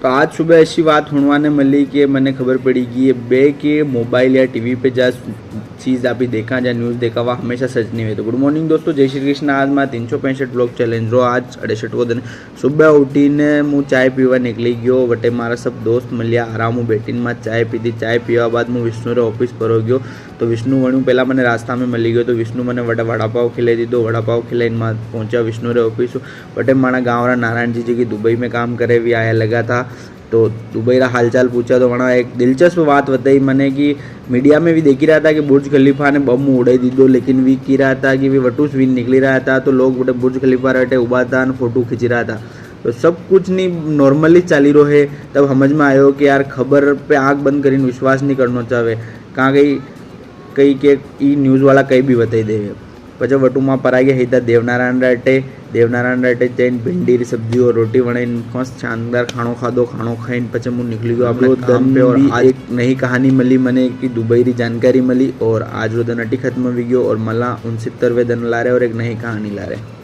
तो आज सुबह ऐसी बात होने मिली कि मैंने खबर पड़ी कि ये बे के मोबाइल या टीवी पे जा चीज़ आप देखा या न्यूज़ देखा हुआ हमेशा सच नहीं हुई। तो गुड मॉर्निंग दोस्तों, जय श्री कृष्ण। आज मैं 365 ब्लॉग चैलेंज रो आज 68 दिन सुबह उठीने हूँ चाय पीवा निकली गयो। वटे मारा सब दोस्त मिल्या आराम हूँ बैठीने में चाय पीधी। चाय पीवा बाद हूँ विष्णु रे ऑफिस पर हो गयो। तो विष्णु वणु पहला मैंने रास्ता में मिली गयो। तो विष्णु मैंने वड़ापाव खिलाई दीधो। वड़ापाव खिलाईने मैं पहुंचा विष्णु रे ऑफिस। वटे मारा गाँव रा नारायण जी की दुबई में काम करे भी आया लगा था। तो दुबई का हालचाल पूछा तो वहाँ एक दिलचस्प बात बताई मैंने कि मीडिया में भी देखी रहा था कि बुर्ज खलीफा ने बम उड़ाई दीधो, लेकिन वी की रहा था कि वी वटूस विन निकली रहा था। तो लोग बटे बुर्ज खलीफा रहते उबा था और फोटो खींच रहा था। तो सब कुछ नहीं नॉर्मली चाली रो है। तब समझ में आयो कि यार खबर पे आँख बंद कर विश्वास नहीं करना चाहे। कहाँ गई कई के ई न्यूज़ वाला कई भी बताई दे। પછી વટુમાં પરાઈ ગયા હતા દેવનારાયણ રાટે જઈને ભીંડી सब्जी और रोटी बनाई मस्त शानदार खाणो खाधो। खाणो खाઈને પછી હું निकली गयो अपने काम पे। और आज एक नई कहानी मिली मैंने कि दुबई री जानकारी मिली और आज वो दिन अटी खत्म हो गयो और मला 69वें दिन ला रहे और एक नई कहानी ला रहे।